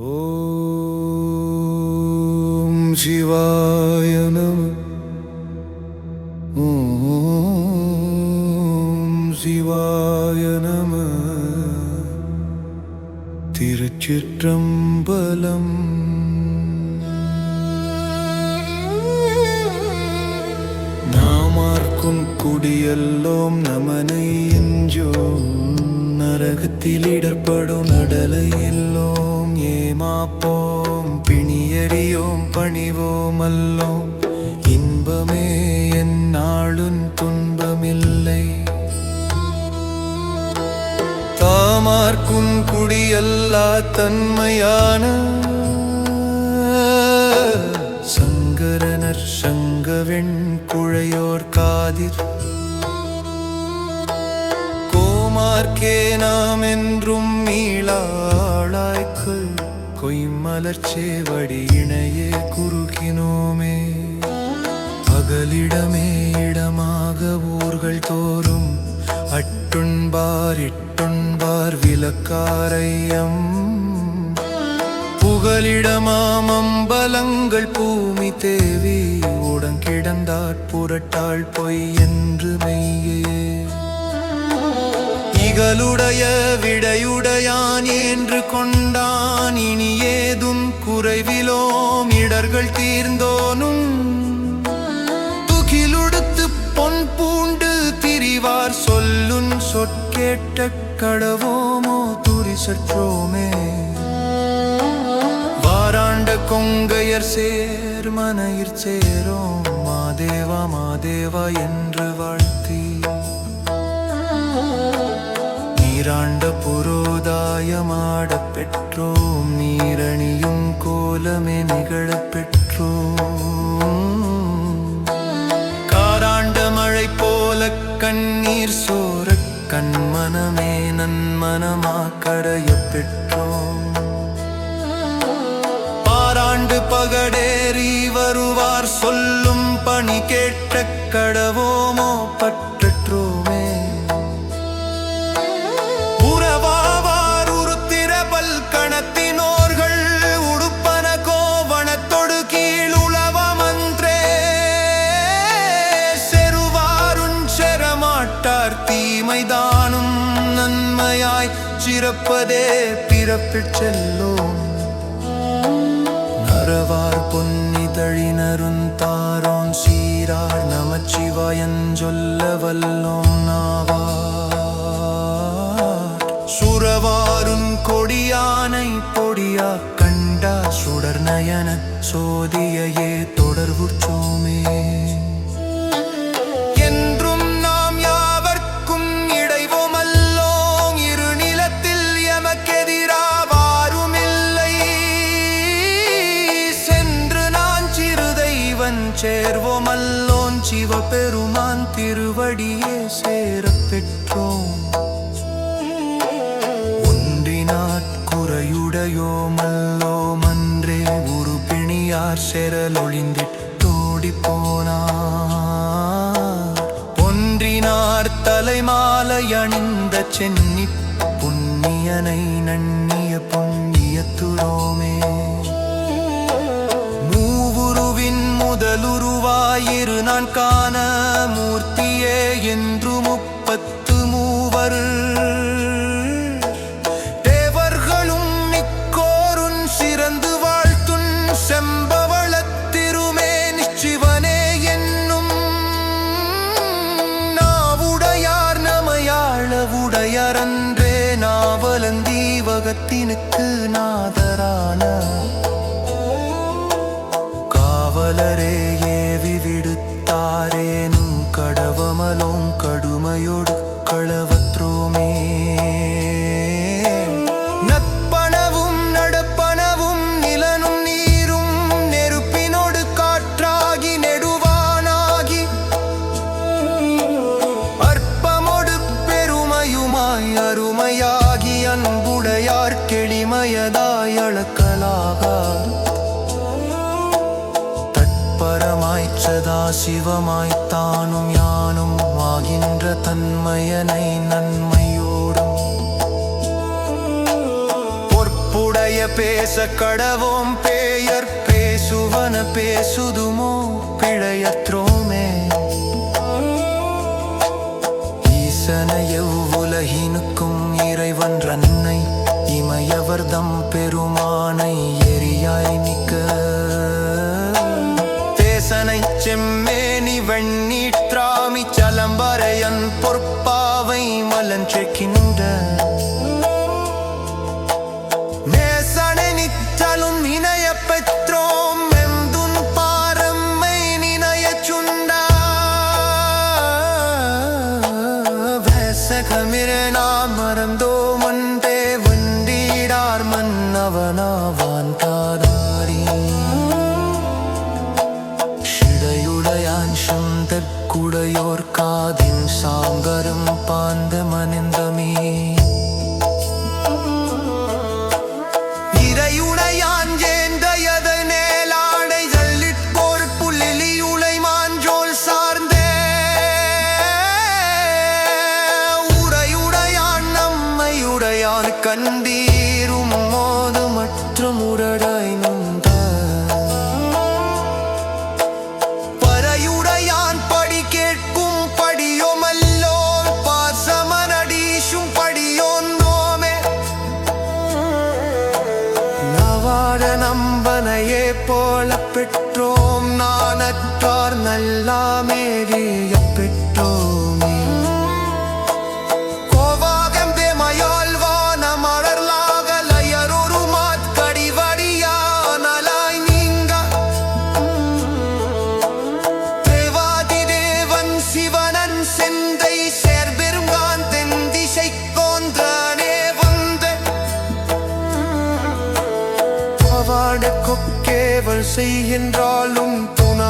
ஓம் சிவாய நம. ஓம் சிவாய நம. திருச்சிற்றம்பலம். நாமார்க்கும் குடியல்லோம் நமனை எஞ்சோம். நரகத்தில் இடர்படும் நடலை எல்லோம் ஏமாப்போம். பிணியறியோம் பணிவோம் அல்லோம். இன்பமே எந்நாளும் துன்பமில்லை. தாமார்க்கும் குடியல்லா தன்மையான சங்கரனர் சங்கவெண் குழையோர் காதிர் கோமார்க்கே நாம் என்றும் மீளாளாய்க்கு கொய்மலர்ச்சேவடி இணையே குறுகினோமே. அகலிடமே இடமாக ஊர்கள் தோறும் அட்டுண்பார் இட்டுண்பார் விளக்காரையம். புகலிடமாம் அம்பலங்கள் பூமி தேவி உடங்கிடந்தாற் புரட்டாள் பொய் என்று மெய்யே. இகலுடைய விடையுடையான் என்று கொண்டான் இனி ஏதும் குறைவிலோம் இடர்கள் தீர்ந்தோனும். துகிலுடுத்து பொன் பூண்டு திரிவார் சொல்லுன் சொற்கேட்ட கடவோமோ துரிசற்றோமே. வாராண்ட கொங்கையர் சேர் மனையிற் சேரோம் மாதேவா மாதேவா என்று வாழ்த்தி. நீராண்ட புரோதாயமாடப் பெற்றோம் நீரணியும் கோலமே நிகழப் பெற்றோம். காராண்ட மழை போல கண்ணீர் சோர கண்மனமே நன்மனமா கரையப் பெற்றோம். பாராண்டு பகடேறி வருவார் சொல்லும் பணி கேட்ட கடவோமோ பற்றற்றோமே. உறவாவார் உருத்திரபல் கணத்தினோர்கள் உடுப்பன கோவணத்தொடு கீழ் உளவமன்றே. செருவாருஞ் செரமாட்டார் தீமைதானும் நன்மையாய் சிறப்பதே பிறப்பிற் செல்லோம். நரவார் பொன்னிதழினருந் தாரோன் சீரார் நமச்சிவாயன் சொல்ல வல்லோம் நாவார். சுரவாருன் கொடியானை பொடியா கண்டா சுடர் நயன சோதியையே தொடர்வுற்றோமே. என்றும் நாம் யாவர்க்கும் இடைவோமல்லோம். இரு நிலத்தில் எமக்கெதிராவாருமில்லை. சென்று நான் சிறுதெய்வன் சேர்வோமல்லோன் சிவபெருமான் திருவடியே சேரப் பெற்றோம். குறையுடையோமல்லோம் அன்றே உருப்பிணியார் செரலொழிந்திட்டோடி போனார். பொன்றினார் தலைமாலை அணிந்த சென்னி புண்ணியனை நன்னிய புண்ணியத்துரோமே. மூவுருவின் முதலுருவாயிரு நான் காண மூர்த்தியே என்று 30 மூவர். செம்பவளத்திருமே நிச்சிவனே என்னும் நாவுடையார் நமையாள உடையரன்றே. நாவலந்தீவகத்தினுக்கு நாதரான காவலரே ஏவி விடுத்தாரேனும் கடவமலோம் கடுமையோடு களவத்ரோமே. நற்பனவும் நடப்பனவும் நிலனும் நீரும் நெருப்பினோடு காற்றாகி நெடுவானாகி அற்பமோடு பெருமையுமாய் அருமையாகி அன்புடையார் கெளிமயதாய் அளக்கலாக தற்பரமாய்ச் சதா சிவமாய்த்தானும் யானும் ஆகின்ற தன்மையனை நன்மையோடும் பொற்புடைய பேச கடவோம் பேயர் பேசுவன பேசுதுமோ பிழையற்றோமே ஈசன எவ்வுலகினுக்கும் இறைவன் ரன்னை இமையவர்தம் பெருமானை எரியாய் மிக்க தேசனை செம்மேனி வெண்ணீற்றாமி சலம்பரையன் பொற்பாவை மலஞ்செக்கின்ற நேசனை நிற்றலும் இணைய பெற்றோம் எந்துன் பாரம்மை நினைய சுண்டா வேசகமிரனா மறந்தோ மண்டே வண்டீடார் மன்னவனாவான் தாதாரி ஷிடையுடையான் சுந்தற்குடையோர் காதின் சாங்கரும் பாந்த மனிந்தமே இறையுடையான் ஜேந்தையதை நேலாடை ஜல்லிட்போர் புலிலி உலை மாஞ்சோல் சார்ந்தே உரையுடையான் நம்மையுடையான் கண்டீரும் மோது மற்றும் உரடாய் நுந்த பறையுடையான் படி கேட்கும் படியோமல்லோன் பாசமனடீஷும் படியோன் நோமே நவாட நம்பனையே போல பெற்றோம் நானற்றார் நல்லாமேறிய பெற்றோமே கோவாகம் தேமயாழ்வான மலர்லாக லயரொரு மாத்கடிவடியானலாய் நீங்க தேவாதி தேவன் சிவனன் செந்தை சேர்பெருங்கான் தென் திசை கோன்றனே வந்து பாவாட கொக்கேவல் செய்கின்றாலும் துணா